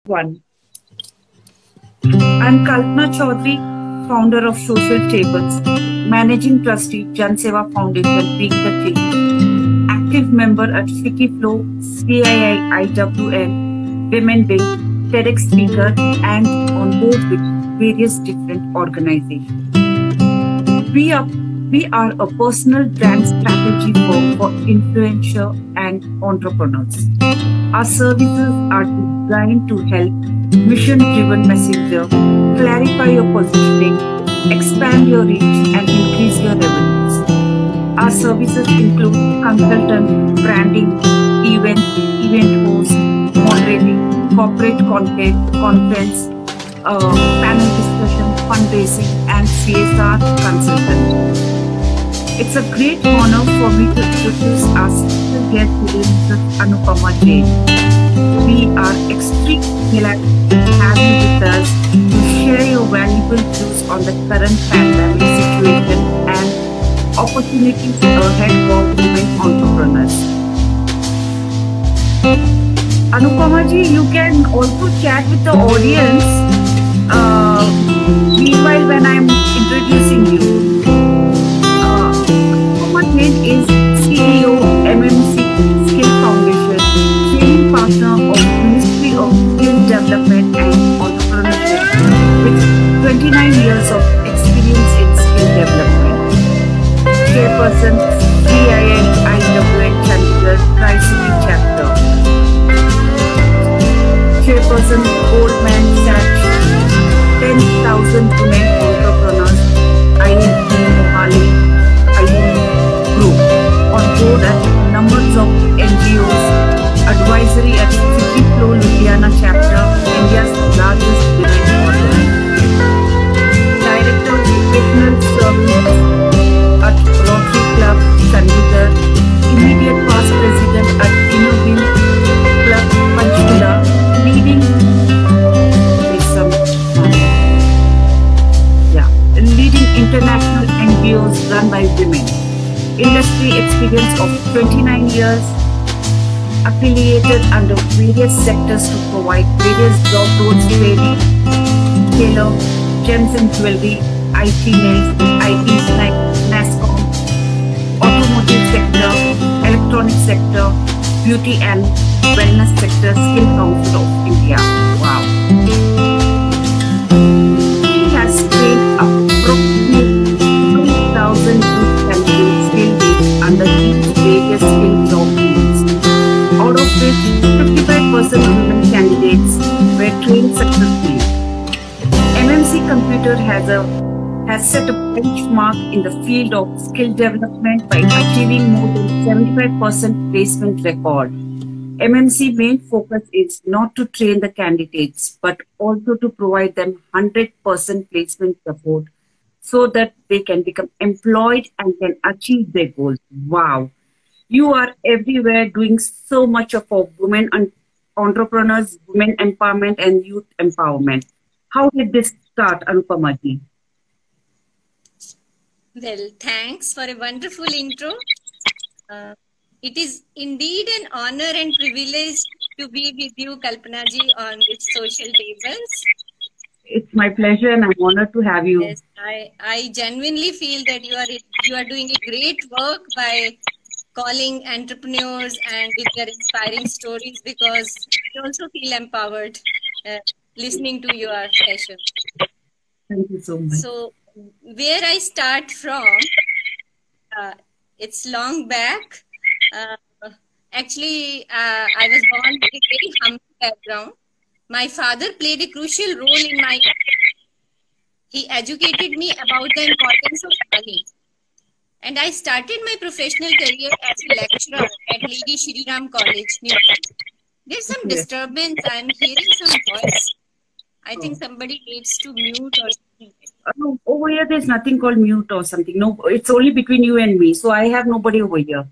One. I'm Kalpana Chaudhary, founder of Social Tables, Managing Trustee, Jan Seva Foundation, Being the Change, active member at Fiki Flow, CII IWN, Women Wing, TEDx speaker, and on board with various different organizations. We are a personal brand strategy firm for influencers and entrepreneurs. Our services are designed to help mission-driven messenger clarify your positioning, expand your reach, and increase your revenues. Our services include consultant, branding, event host, moderating, corporate content, conference, panel discussion, fundraising, and CSR consultant. It's a great honor for me to introduce our special guest today, Mrs. Anupama Jain. We are extremely glad to have you with us to share your valuable views on the current pandemic situation and opportunities ahead for women entrepreneurs. Anupama ji, you can also chat with the audience meanwhile when I'm introducing you. Is CEO MMC Skill Foundation, training partner of Ministry of Skill Development and Entrepreneurship with 29 years of experience in skill development. Chairperson CII IWN Chandigarh Tri-City Chapter. Chairperson Goldman Sachs 10,000 Women Entrepreneurs IIT Mohali on board at numbers of NGOs, advisory at Fiki Flow Ludhiana chapter, India's largest women organization. Director of Educational Services at Rotary Club, Chandigarh, immediate past president at Innovin Club, Panchkula, leading international NGOs run by women. Industry experience of 29 years, affiliated under various sectors to provide various job roles, training, tailor, gems and jewelry, IT nails, IT NASCOM, automotive sector, electronic sector, beauty and wellness sector, Skill Council of India. Wow. She has trained approximately 2,000 under each various skill job fields, out of which 55% of women candidates were trained successfully. MMC Computer has set a benchmark in the field of skill development by achieving more than 75% placement record. MMC main focus is not to train the candidates, but also to provide them 100% placement support so that they can become employed and can achieve their goals. Wow. You are everywhere doing so much for women and entrepreneurs, women empowerment and youth empowerment. How did this start, Anupama ji? Well, thanks for a wonderful intro. It is indeed an honor and privilege to be with you, Kalpana ji, on this Social Tables. It's my pleasure and I'm honored to have you. Yes, I genuinely feel that you are doing a great work by calling entrepreneurs and with their inspiring stories, because I also feel empowered listening to your session. Thank you so much. So where I start from, it's long back. Actually, I was born with a very humble background. My father played a crucial role in my life. He educated me about the importance of money. And I started my professional career as a lecturer at Lady Shri Ram College, New Delhi. There's some disturbance. I'm hearing some voice. I think somebody needs to mute or something. Over here, there's nothing called mute or something. No, it's only between you and me. So I have nobody over here.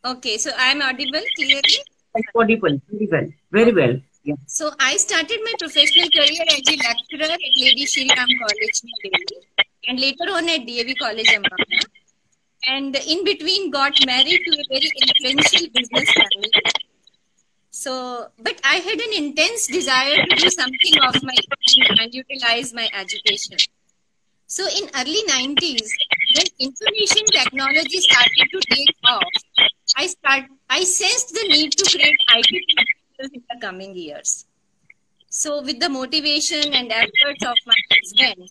Okay, so I'm audible clearly? I'm audible. Very well. Very well. Yeah. So I started my professional career as a lecturer at Lady Shri Ram College, New Delhi, and later on at DAV College, Ambana. And in between got married to a very influential business family. So, but I had an intense desire to do something of my own and utilize my education. So in early 90s, when information technology started to take off, I sensed the need to create IT professionals in the coming years. So with the motivation and efforts of my husband,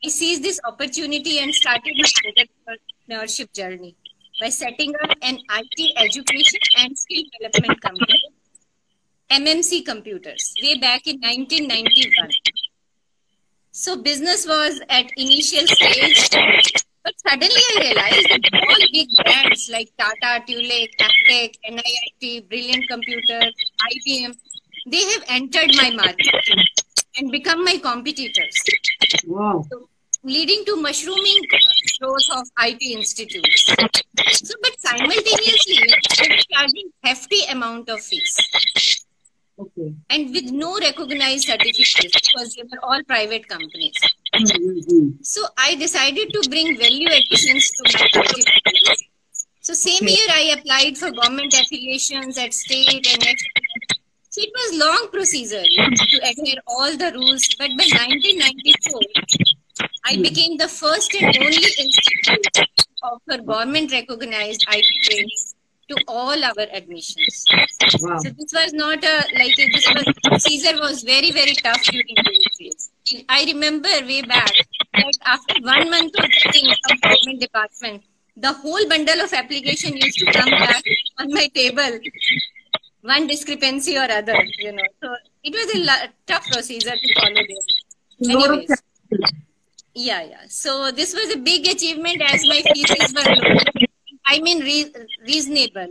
I seized this opportunity and started my entrepreneurship journey by setting up an IT education and skill development company, MMC Computers, way back in 1991. So business was at initial stage, but suddenly I realized that all big brands like Tata, Tulip, Aptech, NIIT, Brilliant Computers, IBM, they have entered my market and become my competitors. Wow. So, leading to mushrooming growth of IT institutes. So, but simultaneously, they were charging hefty amount of fees. Okay. And with no recognized certificates because they were all private companies. So I decided to bring value additions to my activities. So same year I applied for government affiliations at state and next. So it was long procedure to adhere all the rules. But by 1994, I became the first and only institute to offer government recognized IT training to all our admissions. Wow. So this was not procedure was very, very tough during those days. I remember way back that after 1 month of getting from government department, the whole bundle of application used to come back on my table, one discrepancy or other, you know. So it was a tough procedure to follow there. Anyways. Yeah. So this was a big achievement as my fees were low. I mean reasonable.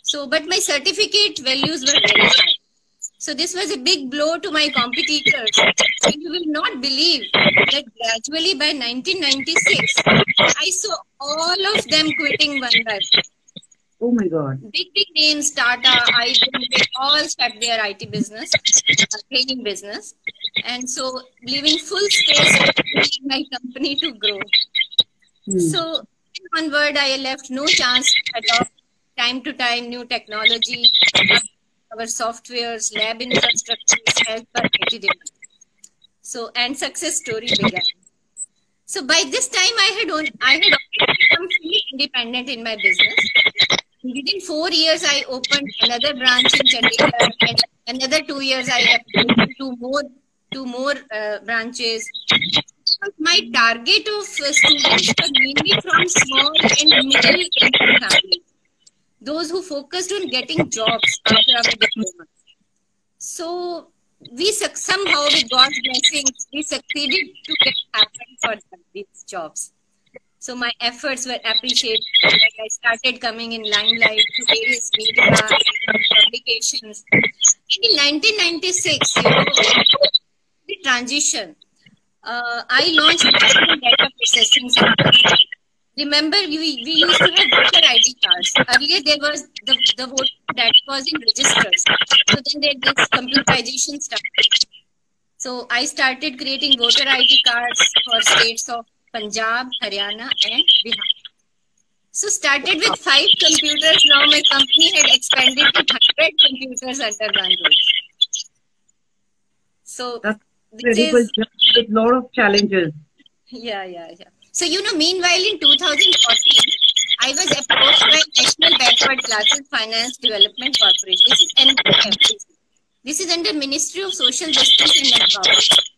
So, but my certificate values were very high. So this was a big blow to my competitors. And you will not believe that gradually by 1996, I saw all of them quitting one by one. Oh my God. Big names, Tata, IBM, they all start their IT business, training business. And so leaving full space for my company to grow. So onward, I left no chance to adopt time to time new technology, our softwares, lab infrastructures, as per IT demand. So, and success story began. So by this time, I had already become fully independent in my business. Within 4 years, I opened another branch in Chandigarh, and another 2 years, I opened two more branches. My target of students were mainly from small and middle income families, those who focused on getting jobs after our diploma. So we somehow, with God's blessings, we succeeded to get happen for these jobs. So my efforts were appreciated. Like I started coming in limelight to various media and publications. In 1996, the transition. I launched National Data Processing Center. Remember, we used to have voter ID cards. Earlier, there was the voter that was in registers. So then this computerization started. So I started creating voter ID cards for states of Punjab, Haryana, and Bihar. So started with 5 computers. Now my company had expanded to 100 computers under one roof. So that's incredible, with a lot of challenges. Yeah. So, meanwhile in 2014, I was approached by National Backward Classes Finance Development Corporation. This is NBFC. This is under Ministry of Social Justice and Empowerment.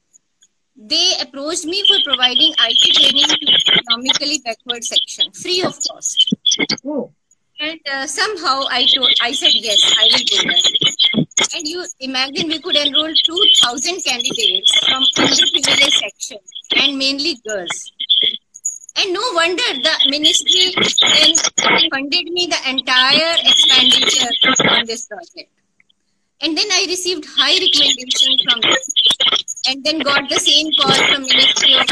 They approached me for providing IT training to economically backward section, free of cost. Oh. And somehow I said yes, I will do that. And you imagine we could enroll 2,000 candidates from underprivileged section and mainly girls. And no wonder the ministry then funded me the entire expenditure on this project. And then I received high recommendation from them. And then got the same call from Ministry of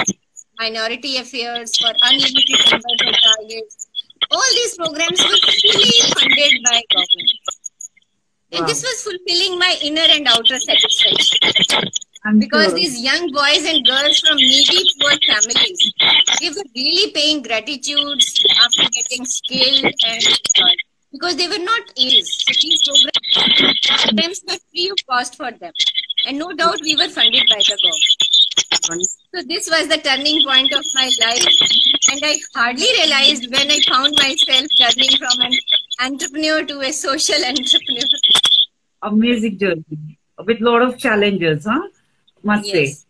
Minority Affairs for unlimited numbers of targets. All these programs were fully funded by government. Wow. And this was fulfilling my inner and outer satisfaction. Because these young boys and girls from needy poor families, they were really paying gratitudes after getting skilled and because they were not A's. So these programs were free of cost for them. And no doubt we were funded by the government. So this was the turning point of my life. And I hardly realized when I found myself turning from an entrepreneur to a social entrepreneur. Amazing journey with a lot of challenges, huh? Must say. Yes.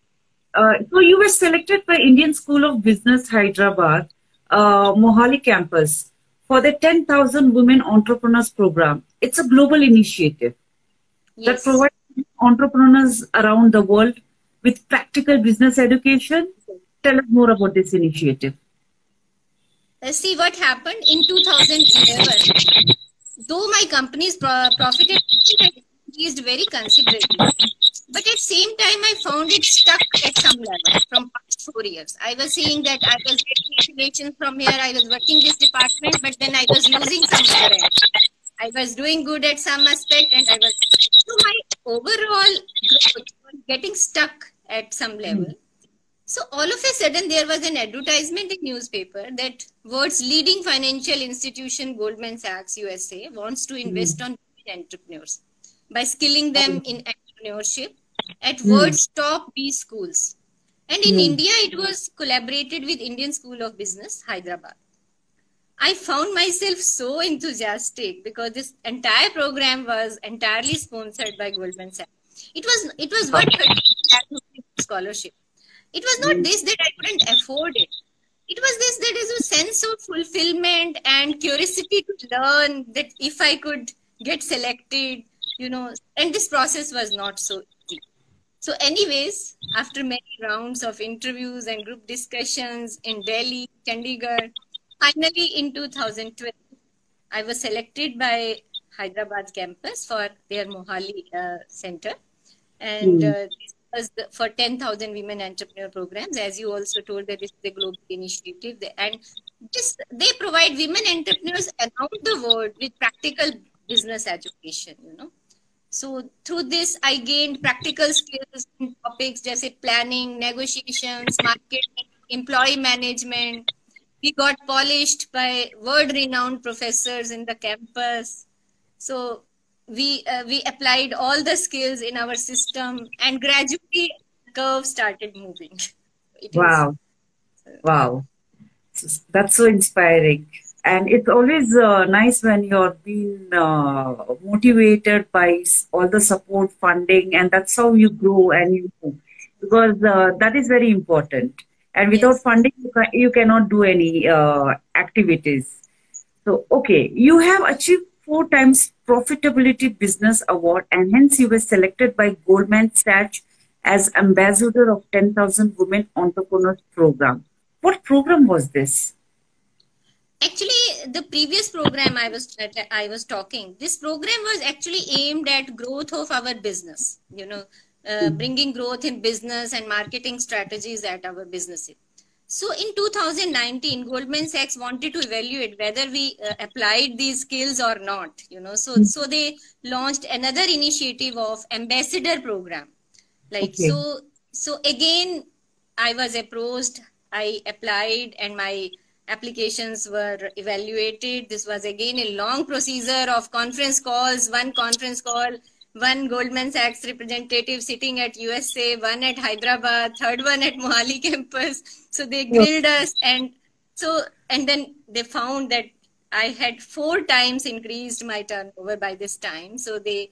So you were selected by Indian School of Business, Hyderabad, Mohali campus for the 10,000 Women Entrepreneurs Program. It's a global initiative that Yes. provides entrepreneurs around the world with practical business education. Tell us more about this initiative. See what happened in 2011. Though my company's profitability had increased very considerably, but at the same time, I found it stuck at some level from past 4 years. I was seeing that I was getting affiliations from here, I was working this department, but then I was losing some other end. I was doing good at some aspect, and I was, so my overall growth was getting stuck at some level. So all of a sudden, there was an advertisement in newspaper that world's leading financial institution, Goldman Sachs USA, wants to invest on entrepreneurs by skilling them in entrepreneurship at world's top B schools. And in India, it was collaborated with Indian School of Business, Hyderabad. I found myself so enthusiastic because this entire program was entirely sponsored by Goldman Sachs. It was worth 30 lakh scholarship. It was not this that I couldn't afford it. It was this that is a sense of fulfillment and curiosity to learn that if I could get selected, and this process was not so easy. So anyways, after many rounds of interviews and group discussions in Delhi, Chandigarh, finally in 2012, I was selected by Hyderabad campus for their Mohali center. And this was for 10,000 women entrepreneur programs. As you also told, that this is a global initiative. And they provide women entrepreneurs around the world with practical business education, So through this, I gained practical skills in topics such as planning, negotiations, marketing, employee management. We got polished by world-renowned professors in the campus. So we applied all the skills in our system, and gradually the curve started moving. Wow. Wow. That's so inspiring. And it's always nice when you're being motivated by all the support, funding, and that's how you grow and you move. Because that is very important. And without funding, you cannot do any activities. So, okay, you have achieved 4 times Profitability Business Award, and hence you were selected by Goldman Sachs as ambassador of 10,000 Women Entrepreneurs Program. What program was this? Actually, the previous program I was talking, this program was actually aimed at growth of our business, bringing growth in business and marketing strategies at our businesses. So in 2019, Goldman Sachs wanted to evaluate whether we applied these skills or not, So they launched another initiative of ambassador program. So again, I was approached, I applied, and my applications were evaluated. This was again a long procedure of conference calls, one conference call, one Goldman Sachs representative sitting at USA, one at Hyderabad, third one at Mohali campus. So they grilled us, and then they found that I had 4 times increased my turnover by this time. So they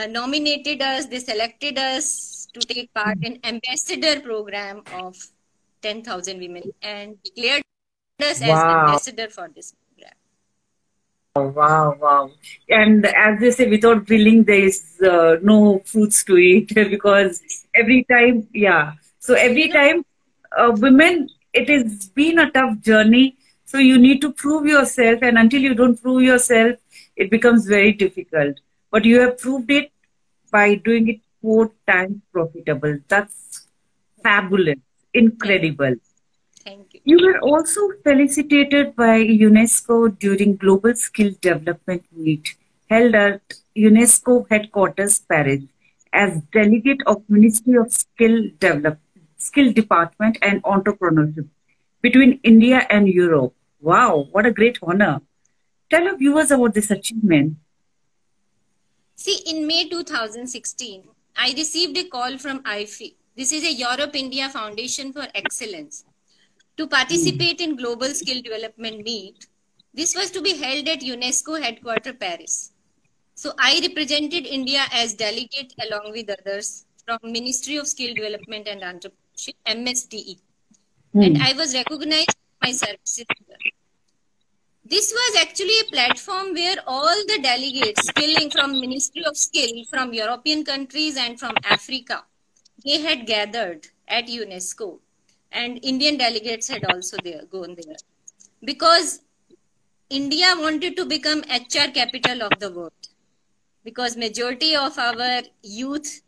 nominated us, they selected us to take part in ambassador program of 10,000 women and declared us as ambassador for this program. Wow. And as they say, without grilling, there is no foods to eat because every time, So every time, women, it has been a tough journey. So you need to prove yourself, and until you don't prove yourself, it becomes very difficult. But you have proved it by doing it 4 times profitable. That's fabulous, incredible. Thank you. You were also felicitated by UNESCO during Global Skill Development Meet held at UNESCO headquarters, Paris, as delegate of Ministry of Skill Department and Entrepreneurship between India and Europe. Wow, what a great honor. Tell our viewers about this achievement. See, in May 2016, I received a call from IFE. This is a Europe-India Foundation for Excellence, to participate in Global Skill Development Meet. This was to be held at UNESCO headquarters, Paris. So I represented India as delegate along with others from Ministry of Skill Development and Entrepreneurship, MSDE. And I was recognized for my services here. This was actually a platform where all the delegates skilling from Ministry of Skill from European countries and from Africa, they had gathered at UNESCO, and Indian delegates had also gone there, because India wanted to become HR capital of the world, because majority of our youth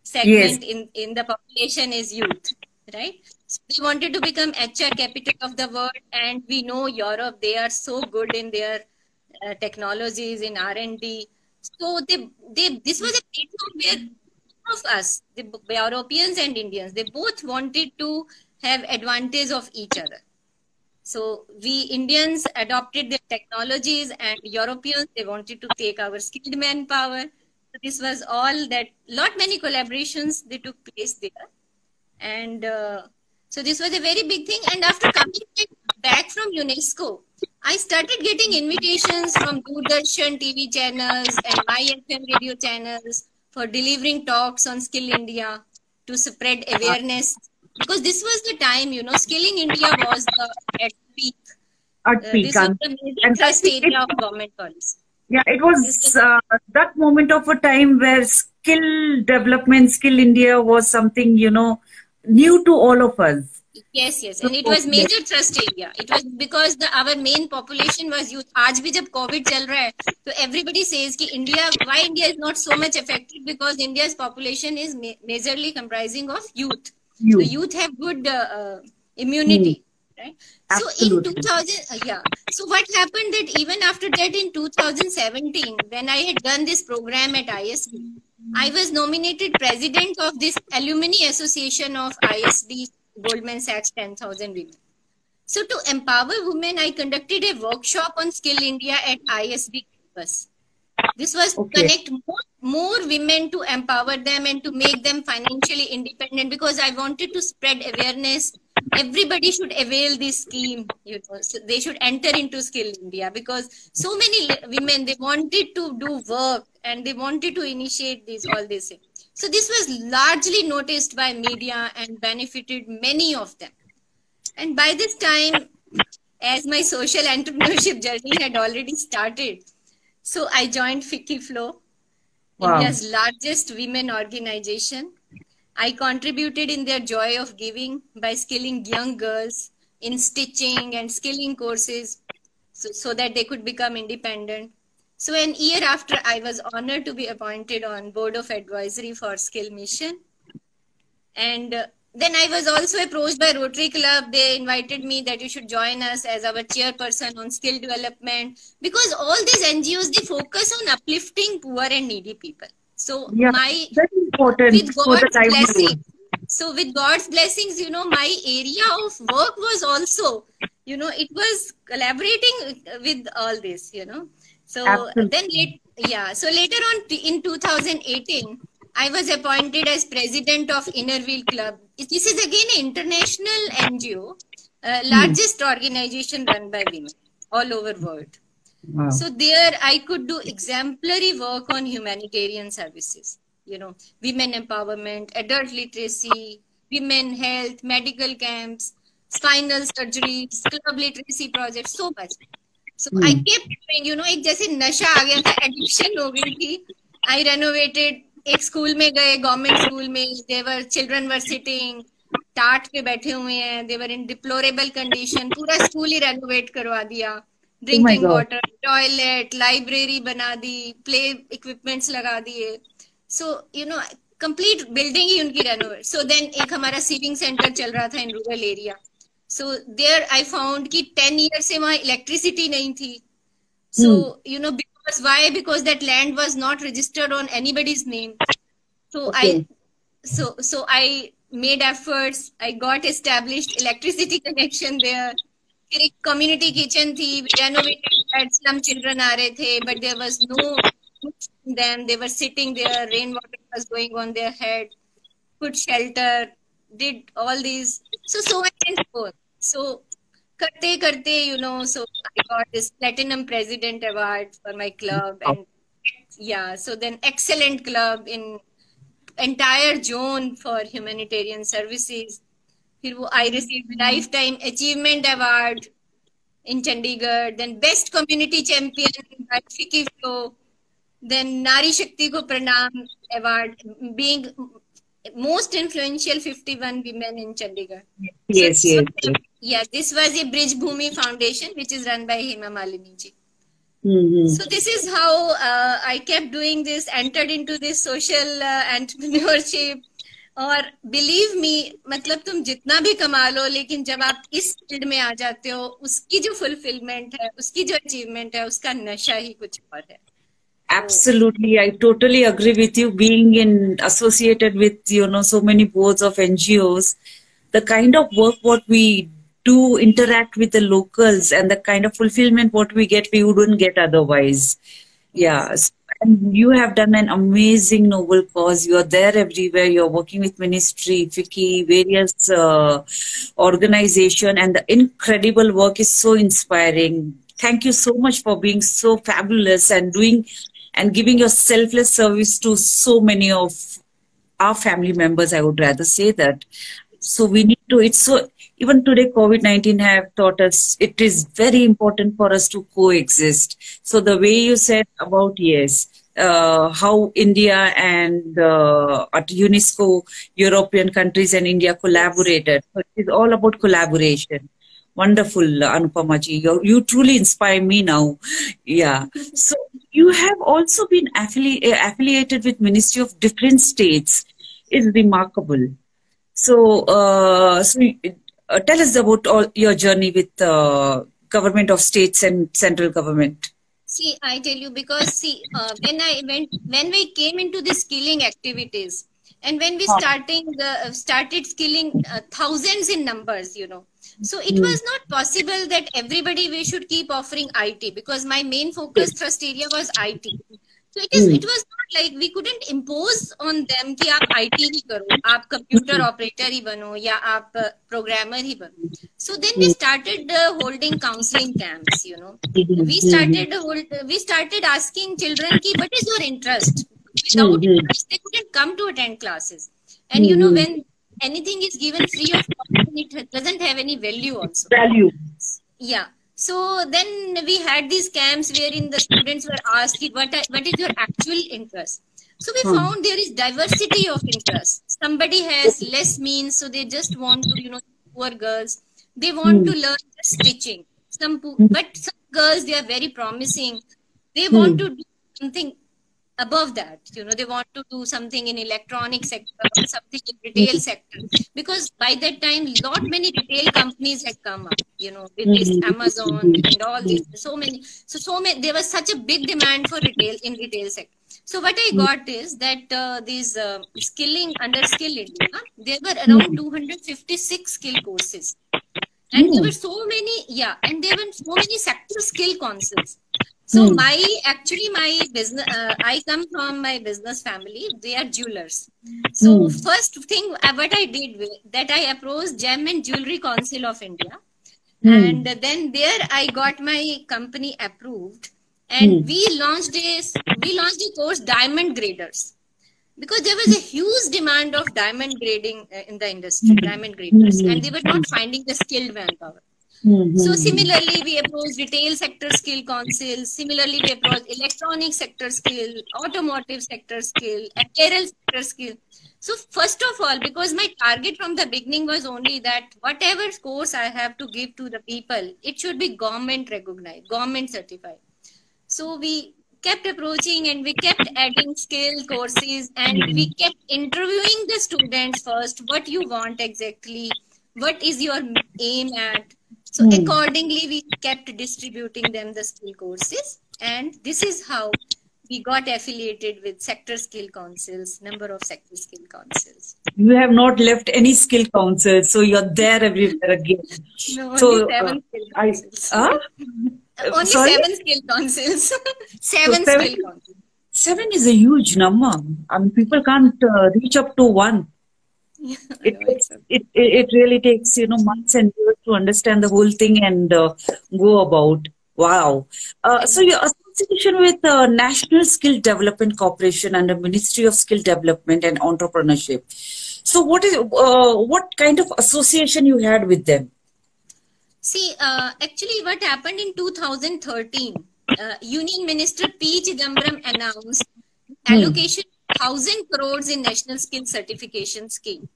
segment in the population is youth, right? So we wanted to become HR capital of the world, and we know Europe, they are so good in their technologies, in R&D. So this was a platform where of us, the Europeans and Indians, they both wanted to have advantage of each other. So we Indians adopted the technologies, and Europeans, they wanted to take our skilled manpower. So this was all that, many collaborations, they took place there. And so this was a very big thing. And after coming back from UNESCO, I started getting invitations from Doordarshan TV channels and IFM radio channels for delivering talks on Skill India to spread awareness. Because this was the time, Skilling India was at peak. This was the major thrust area of government policy. Yeah, it was that moment of a time where skill development, Skill India was something, new to all of us. Yes. And it was major thrust area. It was because our main population was youth. आज भी जब COVID चल रहा है, तो everybody says कि why India is not so much affected, because India's population is majorly comprising of youth. So youth have good immunity, right? Absolutely. So in 2000, So what happened that even after that in 2017, when I had done this program at ISD, I was nominated president of this alumni association of ISD Goldman Sachs 10,000 Women. So to empower women, I conducted a workshop on Skill India at ISD campus. This was to connect more women, to empower them and to make them financially independent, because I wanted to spread awareness. Everybody should avail this scheme, so they should enter into Skill India, because so many women, they wanted to do work and they wanted to initiate all this. So this was largely noticed by media and benefited many of them. And by this time, as my social entrepreneurship journey had already started, so I joined FICCI Flow, India's largest women organization. I contributed in their joy of giving by skilling young girls in stitching and skilling courses, so that they could become independent. So an year after, I was honored to be appointed on Board of Advisory for Skill Mission. And then I was also approached by Rotary Club. They invited me that you should join us as our chairperson on skill development, because all these NGOs, they focus on uplifting poor and needy people. So very important with God's blessings, with God's blessings, my area of work was also, it was collaborating with all this, So Absolutely. then, so later on in 2018, I was appointed as president of Inner Wheel Club. This is again an international NGO, largest organization run by women all over the world. Wow. So there I could do exemplary work on humanitarian services, women empowerment, adult literacy, women health, medical camps, spinal surgeries, club literacy projects, so much. So I kept doing, एक जैसे नशा आ गया था, addiction हो गई थी. I renovated, एक school में गए, गवर्नमेंट स्कूल में, children were sitting, टाट पे बैठे हुए हैं, they were in deplorable condition, पूरा स्कूल ही renovate करवा दिया. Drinking water, toilet, library बना दी, play equipments लगा दिए. So, complete building ही उनकी renovate. So then एक हमारा seeding center चल रहा था in rural area. So there I found कि 10 years से वहाँ electricity नहीं थी. So, because why? Because that land was not registered on anybody's name. So I made efforts. I got established electricity connection there. फिर एक community kitchen थी, we renovated that, slum children आ रहे थे, but there was no them, they were sitting there, rainwater was going on their head, put shelter, did all these, so on and so forth. So karte, so I got this platinum president award for my club, and yeah, so then excellent club in entire zone for humanitarian services. I received lifetime achievement award in Chandigarh, then best community champion by Fiki Flow, then Nari Shakti Ko Pranam award, being most influential 51 women in Chandigarh. Yes, so, yes, so, yes. yeah, this was a Bridge Bhumi Foundation, which is run by Hema Malini ji. So this is how I kept doing this, entered into this social entrepreneurship. और believe me, मतलब तुम जितना भी कमा लो, लेकिन जब आप इस फील्ड में आ जाते हो, उसकी जो fulfillment है, उसकी जो achievement है, उसका नशा ही कुछ और है. Absolutely, I totally agree with you. Being associated with so many boards of NGOs, the kind of work what we do interact with the locals and the kind of fulfillment what we get, we wouldn't get otherwise. Yes. And you have done an amazing noble cause. You are there everywhere. You're working with ministry, FICCI, various organization, and the incredible work is so inspiring. Thank you so much for being so fabulous and doing and giving your selfless service to so many of our family members. I would rather say that. So we need to, it's so, even today COVID-19 have taught us it is very important for us to coexist. So the way you said about, yes, how India and at UNESCO, European countries and India collaborated. So it is all about collaboration. Wonderful, Anupama ji. You truly inspire me now. Yeah. So you have also been affiliated with Ministry of different states. It's remarkable. So, tell us about all your journey with government of states and central government. See, I tell you, because when we came into the skilling activities, and when we started skilling thousands in numbers, so it was not possible that everybody we should keep offering IT, because my main focus thrust area was IT. So it was not like we couldn't impose on them कि आप IT ही करो, आप computer operator ही बनो, या आप programmer ही बनो. So then we started holding counseling camps. We started asking children कि what is your interest? Without interest, they couldn't come to attend classes. And when anything is given free of cost, it doesn't have any value also. Yeah. So then we had these camps wherein the students were asked, what is your actual interest? So we found there is diversity of interest. Somebody has less means, so they just want to, poor girls, they want to learn stitching. But some girls, they are very promising. They want to do something above that. They want to do something in electronic sector, something in retail sector. Because by that time, lot many retail companies had come up, with this Amazon and all this, so many, there was such a big demand for retail sector. So what I got is that these under Skill India, there were around 256 skill courses. And there were so many, and there were so many sector skill councils. So my business, I come from my business family. They are jewelers. So first thing what I did that I approached Gem and Jewelry Council of India, and then there I got my company approved, and we launched a course, Diamond Graders, because there was a huge demand of diamond grading in the industry, diamond graders, and they were not finding the skilled manpower. So similarly, we approached retail sector skill council. Similarly, we approached electronic sector skill, automotive sector skill, apparel sector skill. So first of all, because my target from the beginning was only that whatever course I have to give to the people, it should be government recognized, government certified. So we kept approaching and we kept adding skill courses, and we kept interviewing the students first. What you want exactly? What is your aim at? So accordingly, we kept distributing them the skill courses, and this is how we got affiliated with sector skill councils, number of sector skill councils. You have not left any skill council, so you're there everywhere again. No, only So, 7 skill councils. Only sorry? 7 skill councils. So skill councils. 7 is a huge number. I mean, people can't reach up to 1. It really takes, months and years to understand the whole thing and go about. Wow. So your association with National Skill Development Corporation under Ministry of Skill Development and Entrepreneurship. So what kind of association you had with them? See, actually what happened in 2013, Union Minister P. Chidambaram announced allocation 1,000 crores in National Skill Certification Scheme.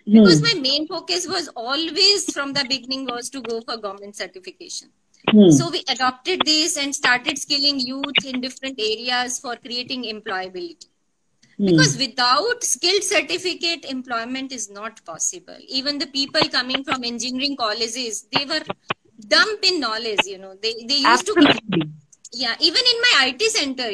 Because my main focus was always from the beginning was to go for government certification. So we adopted this and started skilling youth in different areas for creating employability. Because without skilled certificate, employment is not possible. Even the people coming from engineering colleges, they were dumb in knowledge, They used Absolutely. to... Yeah, even in my IT center,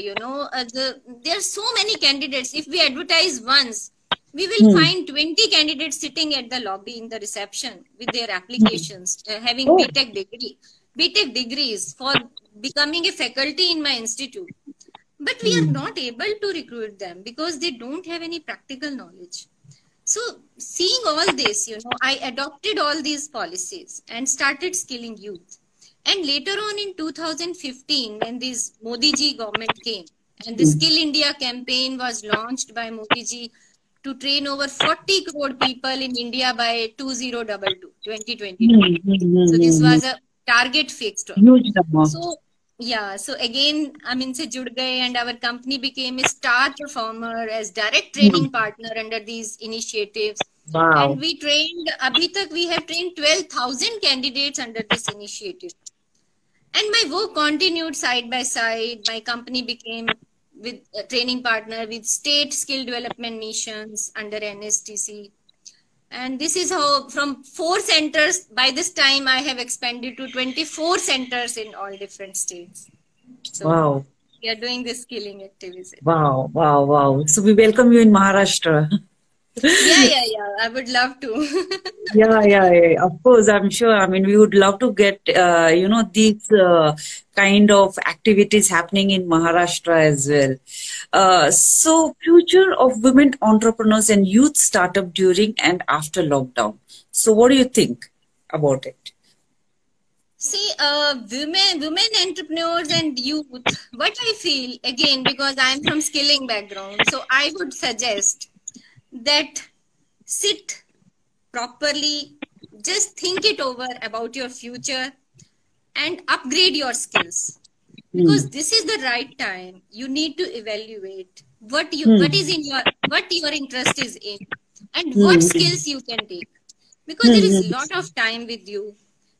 there are so many candidates. If we advertise once, we will find 20 candidates sitting at the lobby in the reception with their applications, having BTech degrees for becoming a faculty in my institute. But we are not able to recruit them because they don't have any practical knowledge. So seeing all this, I adopted all these policies and started skilling youth. And later on in 2015, when this Modi ji government came and the Skill India campaign was launched by Modi ji to train over 40 crore people in India by 2022. So this was a target fixed. So yeah, so again, se jud gaye and our company became a star performer as direct training partner under these initiatives. Wow. And we trained, abhi tak we have trained 12,000 candidates under this initiative. And my work continued side by side. My company became with a training partner with state skill development missions under NSTC. And this is how from 4 centers, by this time I have expanded to 24 centers in all different states. So wow. We are doing this skilling activities. Wow, wow, wow. So we welcome you in Maharashtra. Yeah. I would love to. Yeah. Of course, I'm sure. We would love to get, these kind of activities happening in Maharashtra as well. So future of women entrepreneurs and youth startup during and after lockdown. So what do you think about it? See, women entrepreneurs and youth, what I feel, again, because I'm from skilling background, so I would suggest that sit properly, just think it over about your future and upgrade your skills, because this is the right time. You need to evaluate what your interest is in and what skills you can take, because there is a lot of time with you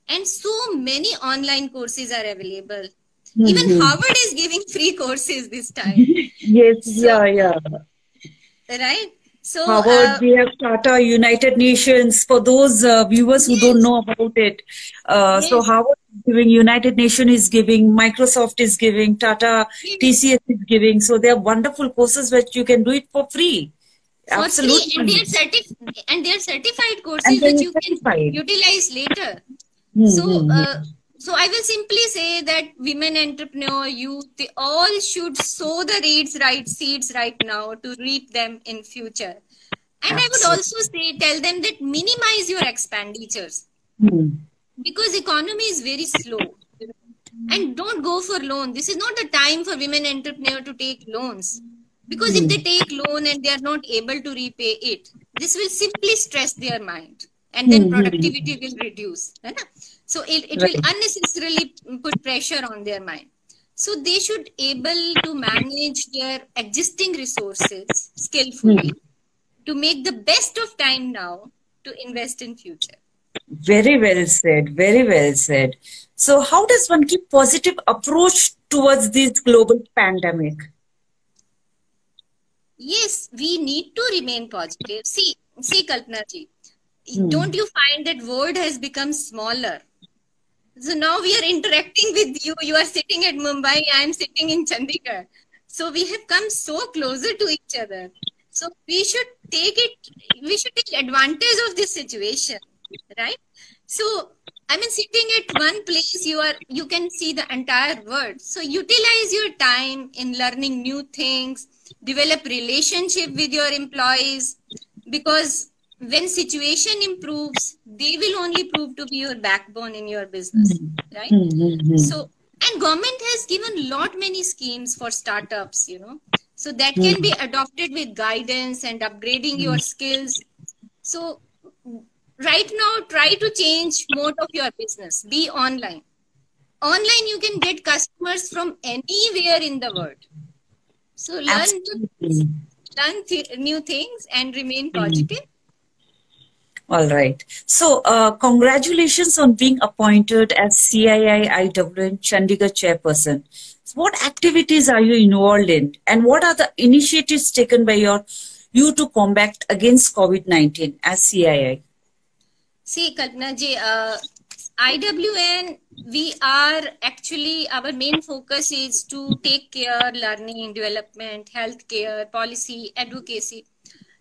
and so many online courses are available. Even Harvard is giving free courses this time. Yes, yeah. Right? So, Harvard, we have Tata, United Nations. For those viewers who don't know about it, so Harvard is giving, United Nations is giving, Microsoft is giving, Tata, TCS is giving. So they are wonderful courses which you can do it for free. Absolutely. And they are certified courses which you can utilize later. So I will simply say that women entrepreneur, youth, they all should sow the seeds right now to reap them in future. And I would also tell them that minimize your expenditures, because economy is very slow, and don't go for loan. This is not the time for women entrepreneur to take loans, because if they take loan and they are not able to repay it, this will simply stress their mind, and then productivity will reduce. So it will unnecessarily put pressure on their mind. So they should able to manage their existing resources skillfully to make the best of time now to invest in future. Very well said. Very well said. So how does one keep positive approach towards this global pandemic? Yes, we need to remain positive. See Kalpana ji, don't you find that world has become smaller? So now we are interacting with you. You are sitting at Mumbai. I am sitting in Chandigarh. So we have come so closer to each other. So we should take advantage of this situation, right? So I mean, sitting at one place, you can see the entire world. So utilize your time in learning new things, develop relationship with your employees, because when situation improves, they will only prove to be your backbone in your business, right? So, and government has given lot many schemes for startups, so that can be adopted with guidance and upgrading your skills. So right now, try to change mode of your business. Be online. Online, you can get customers from anywhere in the world. So learn new things and remain positive. All right. So congratulations on being appointed as CII IWN Chandigarh chairperson. What activities are you involved in, and what are the initiatives taken by you to combat against COVID-19 as CII? See, Kalpana ji, IWN, we are actually, our main focus is to take care, learning, development, healthcare, policy, advocacy.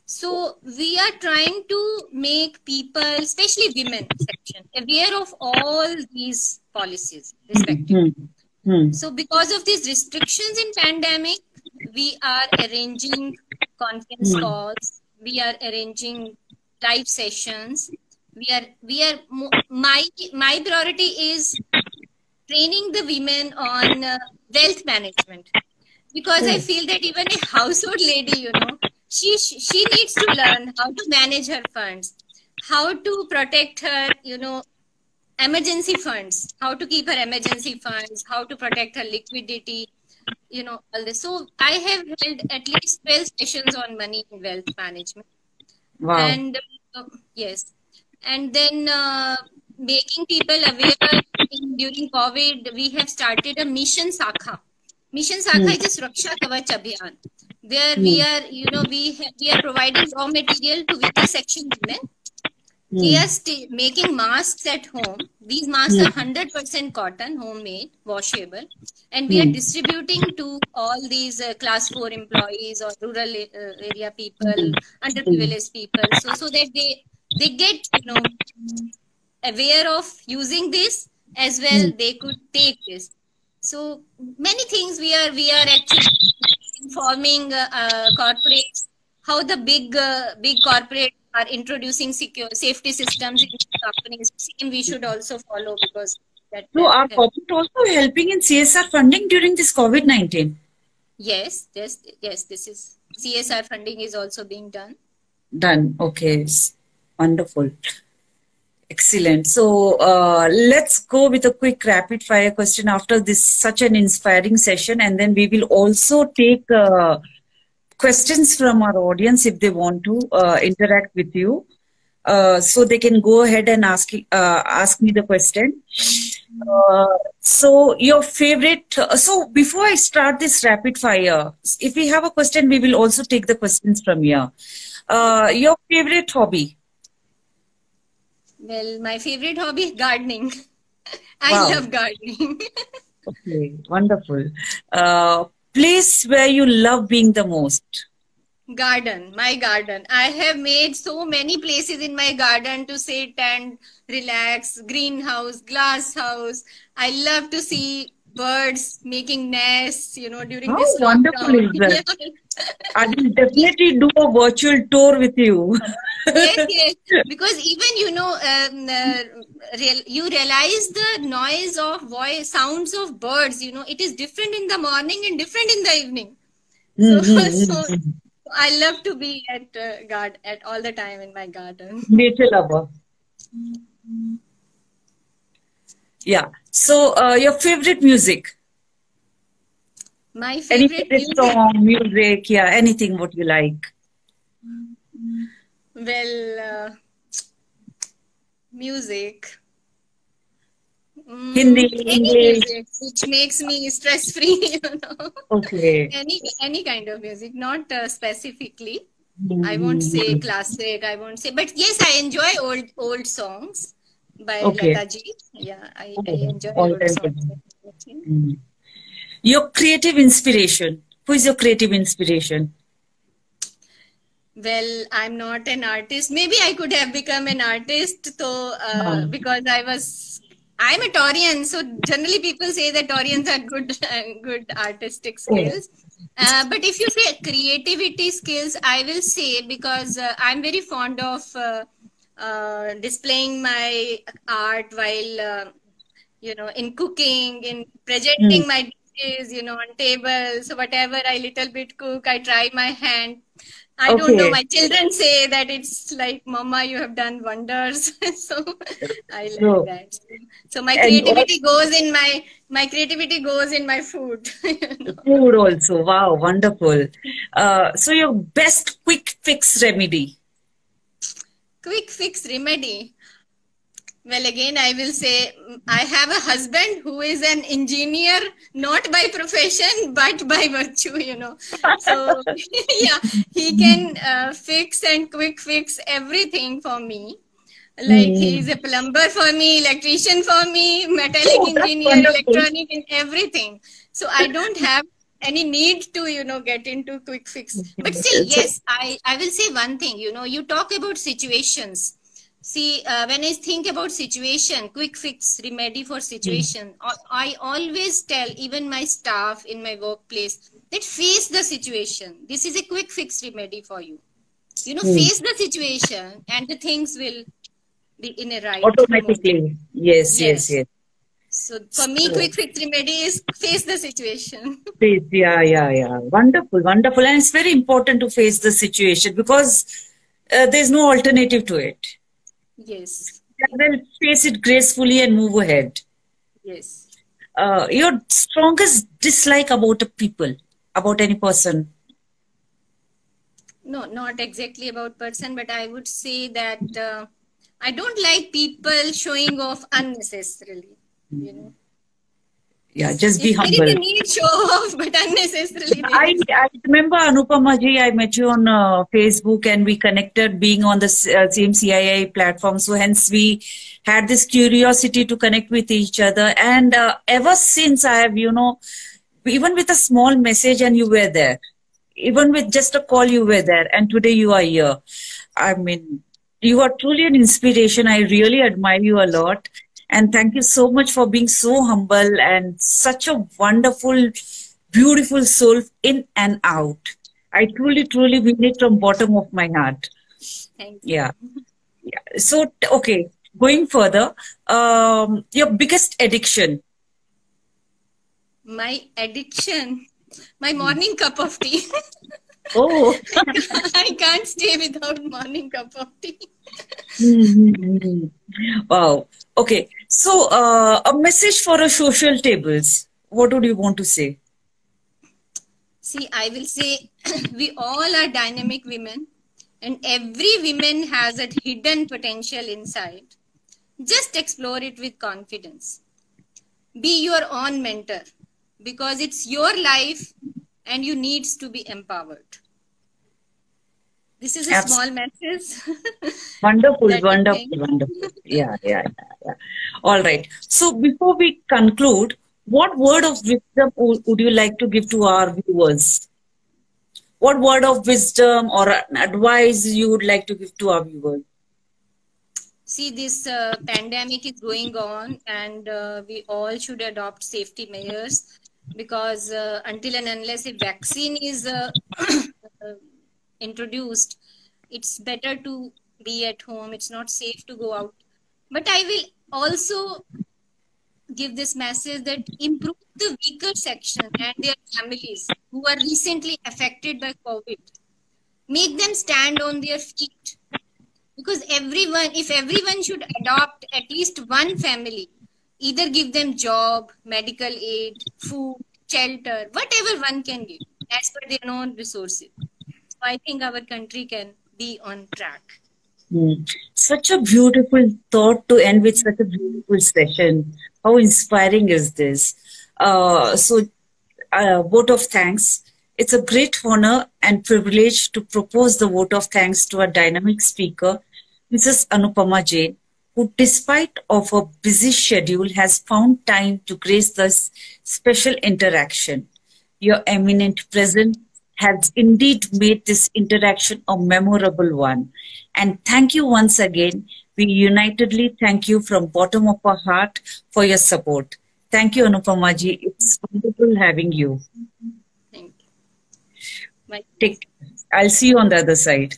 So we are trying to make people, especially women section, aware of all these policies, respectively. So because of these restrictions in pandemic, we are arranging conference calls, we are arranging live sessions. My priority is training the women on wealth management, because I feel that even a household lady, she needs to learn how to manage her funds, how to protect her, emergency funds, how to keep her emergency funds, how to protect her liquidity, all this. So I have held at least 12 sessions on money and wealth management. Wow. And yes. And then making people aware during COVID, we have started a Mission Sakha. Mission Sakha is a Suraksha Kavach Abhiyan. There we are, we are providing raw material to weaker section women. We are making masks at home. These masks are 100% cotton, homemade, washable. And we are distributing to all these class 4 employees or rural area people, underprivileged people, so that they get, aware of using this as well. They could take this. So many things we are actually informing corporates how the big corporates are introducing safety systems in companies. Same we should also follow, because that. So are corporate also helping in CSR funding during this COVID-19? Yes. This is CSR funding is also being done. Okay. Wonderful. Excellent. So let's go with a quick rapid fire question after this such an inspiring session, and then we will also take questions from our audience if they want to interact with you. So they can go ahead and ask me the question. So your favorite, so before I start this rapid fire, if we have a question, we will also take the questions from here. Your favorite hobby? Well, my favorite hobby is gardening. I love gardening. Okay, wonderful. Place where you love being the most? Garden, my garden. I have made so many places in my garden to sit and relax. Greenhouse, glass house. I love to see birds making nests, during this wonderful lockdown. Is that? I will definitely do a virtual tour with you. Yes. Because even, you realize the noise of voice, sounds of birds, it is different in the morning and different in the evening. So I love to be at all the time in my garden. Nature lover. Yeah. So your favorite music? My favorite song, music, yeah, anything what you like. Well, music. Hindi, English. Music, which makes me stress free, Okay. Any kind of music, not specifically. I won't say classic. I won't say, but yes, I enjoy old songs by Lata ji. Yeah, I enjoy old songs. Your creative inspiration? Who is your creative inspiration? Well, I'm not an artist. Maybe I could have become an artist, though, because I'm a Taurian, so generally people say that Taurians are good artistic skills. But if you say creativity skills, I will say, because I'm very fond of displaying my art while, in cooking, in presenting my dishes, on tables. So whatever I little bit cook, I try my hand. I don't know. My children say that it's like, Mama, you have done wonders. So I like that. So my creativity goes in my food. Food also. Wow, wonderful. So your best quick fix remedy? Quick fix remedy. Well, again, I will say I have a husband who is an engineer, not by profession, but by virtue, So, yeah, he can fix and quick fix everything for me. Like he's a plumber for me, electrician for me, metallic engineer, electronic, and everything. So I don't have any need to, get into quick fix. But still, yes, I will say one thing, you talk about situations. See, when I think about situation, quick fix remedy for situation, I always tell even my staff in my workplace that face the situation. This is a quick fix remedy for you. Face the situation and the things will be in a right automatically. moment. Yes. So for me, quick fix remedy is face the situation. Yeah. Wonderful. And it's very important to face the situation because there's no alternative to it. Yes. Well, face it gracefully and move ahead. Yes. Your strongest dislike about a people, about any person? No, not exactly about person, but I would say that I don't like people showing off unnecessarily. Yeah, just be humble. There is a need show off, but unnecessarily. I remember Anupama ji, I met you on Facebook and we connected being on the same CII platform. So hence we had this curiosity to connect with each other. And ever since I have, even with a small message and you were there, even with just a call you were there, and today you are here. I mean, you are truly an inspiration. I really admire you a lot. And thank you so much for being so humble and such a wonderful, beautiful soul in and out. I truly mean it from bottom of my heart. Thank you. Yeah. So, okay, going further, your biggest addiction? My addiction? My morning cup of tea. Oh. I can't stay without morning cup of tea. Wow. Okay. So, a message for a social tables. What would you want to say? See, I will say we all are dynamic women and every woman has a hidden potential inside. Just explore it with confidence. Be your own mentor because it's your life and you needs to be empowered. This is a small message. Wonderful. Yeah. All right. So before we conclude, what word of wisdom would you like to give to our viewers? What word of wisdom or advice you would like to give to our viewers? See, this pandemic is going on and we all should adopt safety measures because until and unless a vaccine is introduced, it's better to be at home. It's not safe to go out. But I will also give this message that improve the weaker section and their families who are recently affected by COVID. Make them stand on their feet. Because if everyone should adopt at least one family, either give them job, medical aid, food, shelter, whatever one can give as per their own resources. So I think our country can be on track. Such a beautiful thought to end with such a beautiful session. How inspiring is this? Vote of thanks. It's a great honor and privilege to propose the vote of thanks to our dynamic speaker, Mrs. Anupama Jain, who despite of a busy schedule has found time to grace this special interaction. Your eminent presence has indeed made this interaction a memorable one. And thank you once again. We unitedly thank you from bottom of our heart for your support. Thank you, Anupama ji. It's wonderful having you. Thank you. I'll see you on the other side.